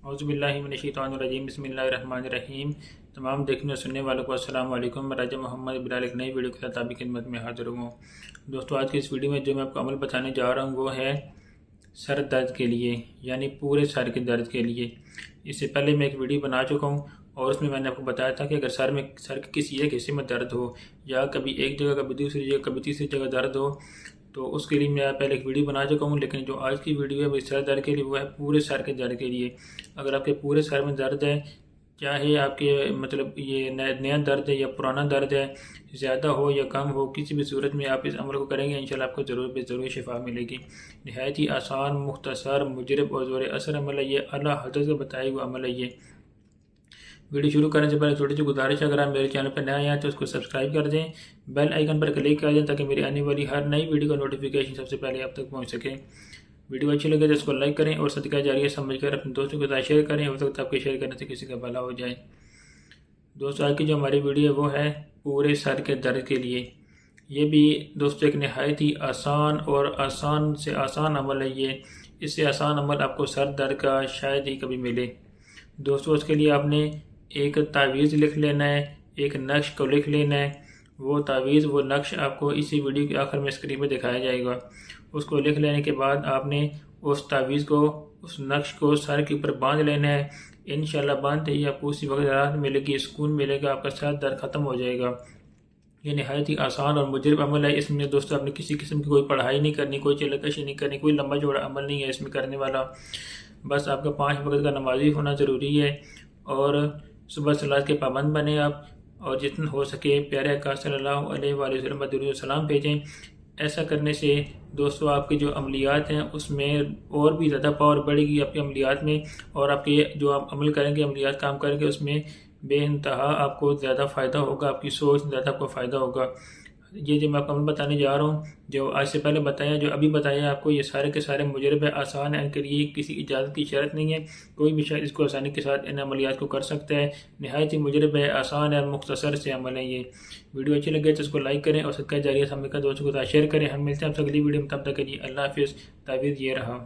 اعوذ باللہ من الشیطان الرجیم، بسم اللہ الرحمن الرحیم۔ تمام دیکھنے اور سننے والوں کو السلام علیکم۔ میں راجہ محمد بلال ایک نئی ویڈیو کے ساتھ آپ کی خدمت میں حاضر ہوں۔ دوستو، آج کی اس ویڈیو میں جو میں آپ کو عمل بتانے جا رہا ہوں وہ ہے سر درد کے لیے، یعنی پورے سر کے درد کے لیے۔ اس سے پہلے میں ایک ویڈیو بنا چکا ہوں اور اس میں نے آپ کو بتایا تھا کہ اگر سر کے کسی ایک حصے میں درد ہو، یا کبھی ایک جگہ، کبھی دوسری جگہ، کبھی تیسری جگہ درد ہو، تو اس کے لیے میں پہلے ایک ویڈیو بنا چکا ہوں، لیکن جو آج کی ویڈیو ہے وہ سر درد کے لیے، وہ ہے پورے سر کے درد کے لیے۔ اگر آپ کے پورے سر میں درد ہے، چاہے آپ کے یہ نیا درد ہے یا پرانا درد ہے، زیادہ ہو یا کم ہو، کسی بھی صورت میں آپ اس عمل کو کریں گے انشاءاللہ آپ کو ضرور شفا ملے گی۔ نہایت ہی آسان، مختصر، مجرب اور زور اثر عمل ہے یہ، اعلیٰ حضرت کا بتایا ہوا عمل ہے یہ۔ ویڈیو شروع کرنے سے پہلے چھوٹی سی گزارش ہے، اگر آپ میرے چینل پر نئے آئے تو اس کو سبسکرائب کر دیں، بیل آئیکن پر کلک کر دیں تاکہ میری آنے والی ہر نئی ویڈیو کا نوٹیفیکیشن سب سے پہلے آپ تک پہنچ سکے۔ ویڈیو اچھی لگے تو اس کو لائک کریں اور صدقہ جاریہ سمجھ کر اپنے دوستوں کے ساتھ شیئر کریں، ہو سکتا ہے آپ کے شیئر کرنے سے کسی کا بھلا ہو جائے۔ دوستو، آج کی جو ہماری ویڈیو ہے وہ ہے پورے سر کے درد کے لیے۔ یہ بھی دوستو ایک نہایت ہی آسان اور آسان سے آسان عمل ہے یہ۔ اس سے آسان عمل آپ کو سر درد کا شاید ہی کبھی ملے۔ دوستو، اس کے لیے آپ نے ایک تعویذ لکھ لینا ہے، ایک نقش کو لکھ لینا ہے۔ وہ تعویذ، وہ نقش آپ کو اسی ویڈیو کے آخر میں اسکرین پہ دکھایا جائے گا۔ اس کو لکھ لینے کے بعد آپ نے اس تعویذ کو، اس نقش کو سر کے اوپر باندھ لینا ہے۔ انشاءاللہ باندھتے ہی آپ کو اسی وقت راحت ملے گی، سکون ملے گا، آپ کا سر درد ختم ہو جائے گا۔ یہ نہایت ہی آسان اور مجرب عمل ہے۔ اس میں دوستو آپ نے کسی قسم کی کوئی پڑھائی نہیں کرنی، کوئی چلکشی نہیں کرنی، کوئی لمبا چوڑا عمل نہیں ہے اس میں کرنے والا۔ بس آپ کا 5 وقت کا نمازی ہونا ضروری ہے، اور صبح صلاۃ کے پابند بنیں آپ، اور جتنا ہو سکے پیارے آقا صلی اللہ علیہ وآلہ وسلم پر درود و سلام بھیجیں۔ ایسا کرنے سے دوستو آپ کے جو عملیات ہیں اس میں اور بھی زیادہ پاور بڑھے گی آپ کے عملیات میں، اور آپ کے جو آپ عمل کریں گے، عملیات کام کریں گے، اس میں بے انتہا آپ کو زیادہ فائدہ ہوگا، آپ کی سوچ زیادہ آپ کو فائدہ ہوگا۔ یہ جو میں آپ کو عمل بتانے جا رہا ہوں، جو آج سے پہلے بتایا، جو ابھی بتایا آپ کو، یہ سارے کے سارے مجرب ہے، آسان ہے، ان کے لیے کسی اجازت کی شرط نہیں ہے۔ کوئی بھی شخص اس کو آسانی کے ساتھ ان عملیات کو کر سکتا ہے۔ نہایت ہی مجرب ہے، آسان ہے، مختصر سے عمل ہے یہ۔ ویڈیو اچھی لگے تو اس کو لائک کریں اور صدقہ جاریہ سامنے کا دوستوں کو شیئر کریں۔ ہم ملتے ہیں آپ سے اگلی ویڈیو میں، تب تک کے لیے اللہ حافظ۔ تعویذ یہ رہا۔